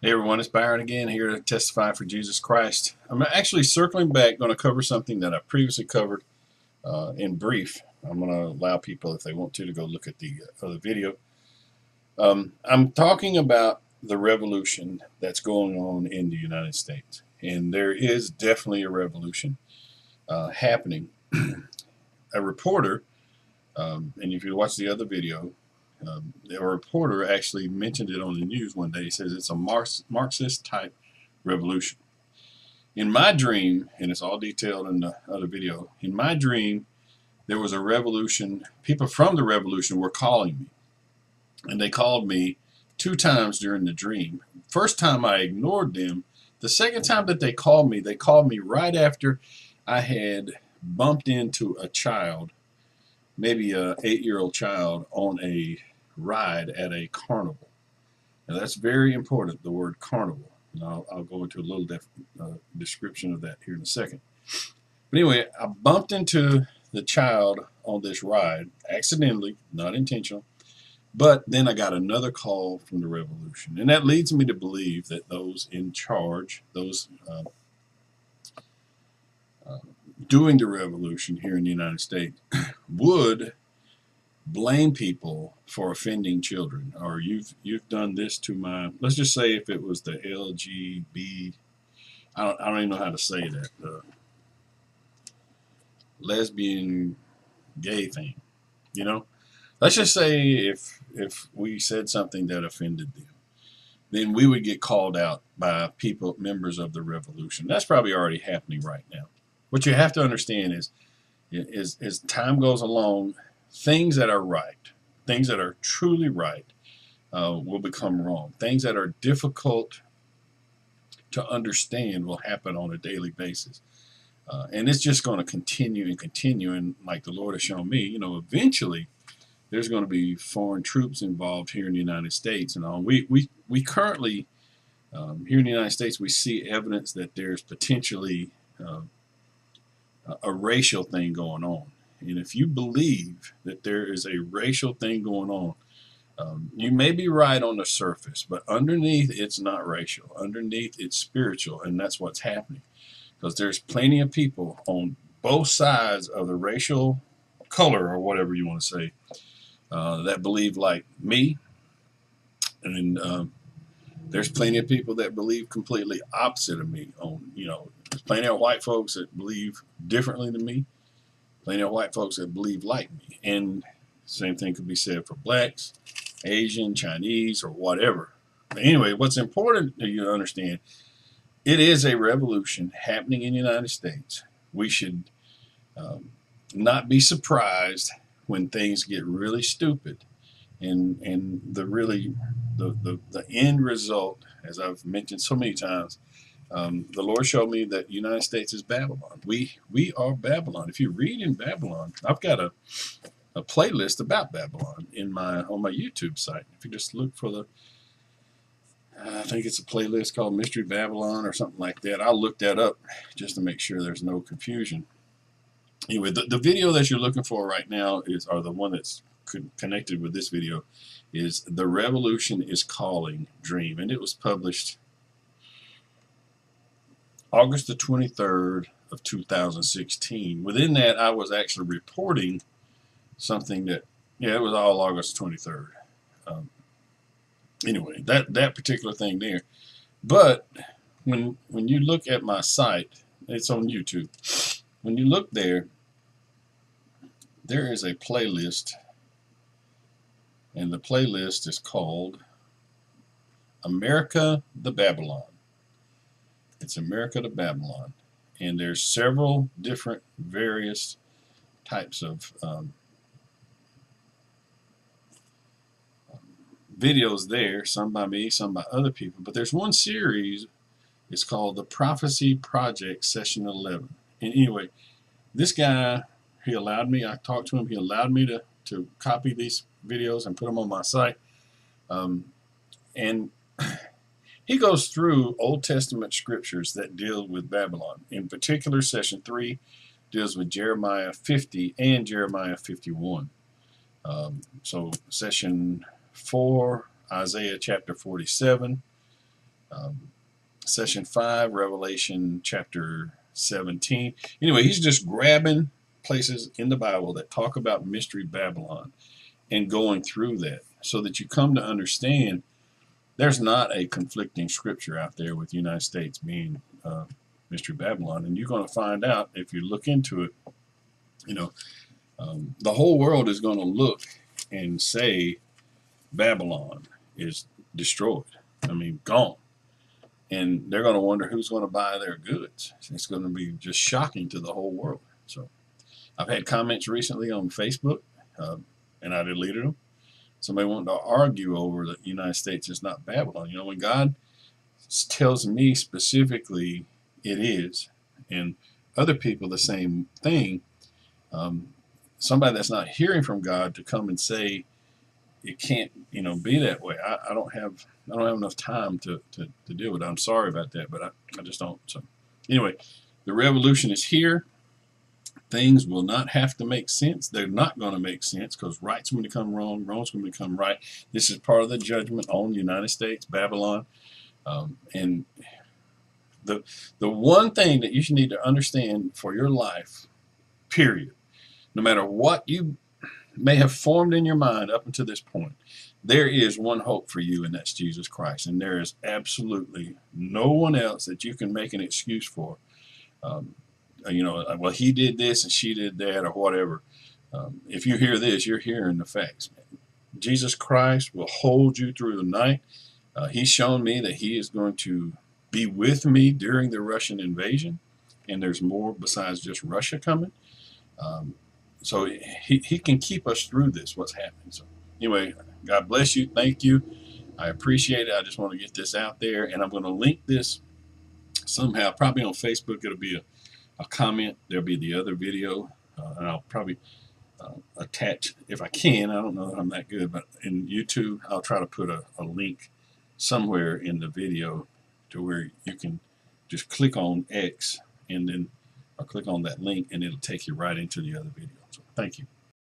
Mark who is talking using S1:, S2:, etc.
S1: Hey everyone, it's Byron again, here to testify for Jesus Christ. I'm actually circling back, going to cover something that I previously covered in brief. I'm going to allow people, if they want to go look at the other video. I'm talking about the revolution that's going on in the United States. And there is definitely a revolution happening. A reporter, and if you watch the other video, a reporter actually mentioned it on the news one day. He says it's a Marxist type revolution. In my dream, and it's all detailed in the other video, in my dream, there was a revolution. People from the revolution were calling me. And they called me 2 times during the dream. First time I ignored them. The second time that they called me right after I had bumped into a child, maybe a 8-year-old child, on a ride at a carnival. Now that's very important, the word carnival. And I'll go into a little description of that here in a second. But anyway, I bumped into the child on this ride, accidentally, not intentional. But then I got another call from the revolution. And that leads me to believe that those in charge, those doing the revolution here in the United States, would blame people for offending children, or you've done this to my, let's just say if it was the LGB, I don't even know how to say that, lesbian gay thing, let's just say if we said something that offended them, then we would get called out by people, members of the revolution. That's probably already happening right now. What you have to understand is as time goes along, things that are right, things that are truly right, will become wrong. Things that are difficult to understand will happen on a daily basis. And it's just going to continue and continue. And like the Lord has shown me, eventually there's going to be foreign troops involved here in the United States. And all. We currently, here in the United States, we see evidence that there's potentially a racial thing going on. And if you believe that there is a racial thing going on, you may be right on the surface, but underneath it's not racial. Underneath it's spiritual, and that's what's happening. Because there's plenty of people on both sides of the racial color, or whatever you want to say, that believe like me. And there's plenty of people that believe completely opposite of me. There's plenty of white folks that believe differently than me. Plenty of white folks that believe like me. And same thing could be said for blacks, Asian, Chinese, or whatever. But anyway, what's important for you to understand, it is a revolution happening in the United States. We should not be surprised when things get really stupid. And the end result, as I've mentioned so many times, the Lord showed me that the United States is Babylon. We are Babylon. If you read in Babylon, I've got a playlist about Babylon on my YouTube site. If you just look for I think it's a playlist called Mystery Babylon or something like that. I'll look that up just to make sure there's no confusion. Anyway, the video that you're looking for right now or the one that's connected with this video, is The Revolution is Calling Dream. And it was published August the 23rd of 2016. Within that, I was actually reporting something that, it was all August 23rd. Anyway, that particular thing there. But when you look at my site, it's on YouTube. When you look there is a playlist, and the playlist is called America the Babylon. It's America to Babylon. And there's several different various types of videos there, some by me, some by other people. But there's one series, it's called The Prophecy Project Session 11. And anyway, this guy, he allowed me, I talked to him, he allowed me to copy these videos and put them on my site. And he goes through Old Testament scriptures that deal with Babylon. In particular, session 3 deals with Jeremiah 50 and Jeremiah 51. So session 4, Isaiah chapter 47. Session 5, Revelation chapter 17. Anyway, he's just grabbing places in the Bible that talk about Mystery Babylon and going through that so that you come to understand there's not a conflicting scripture out there with the United States being Mystery Babylon. And you're going to find out if you look into it, the whole world is going to look and say Babylon is destroyed. I mean, gone. And they're going to wonder who's going to buy their goods. It's going to be just shocking to the whole world. So I've had comments recently on Facebook, and I deleted them. Somebody wanted to argue over that the United States is not Babylon. When God tells me specifically it is, and other people the same thing, somebody that's not hearing from God to come and say it can't, be that way. I don't have enough time to deal with it. I'm sorry about that, but I just don't. So anyway, the revolution is here. Things will not have to make sense. They're not going to make sense because right's going to become wrong, wrong's going to become right. This is part of the judgment on the United States, Babylon. And the one thing that you should need to understand for your life, period, no matter what you may have formed in your mind up until this point, there is one hope for you, and that's Jesus Christ. And there is absolutely no one else that you can make an excuse for. Well, he did this and she did that or whatever. If you hear this, you're hearing the facts. Jesus Christ will hold you through the night. He's shown me that he is going to be with me during the Russian invasion. And there's more besides just Russia coming. So he can keep us through this, what's happening. So anyway, God bless you. Thank you. I appreciate it. I just want to get this out there. And I'm going to link this somehow, probably on Facebook. It'll be a comment. There'll be the other video. And I'll probably attach, if I can. I don't know if I'm that good, but in YouTube, I'll try to put a link somewhere in the video to where you can just click on X and then click on that link, and it'll take you right into the other video. So thank you.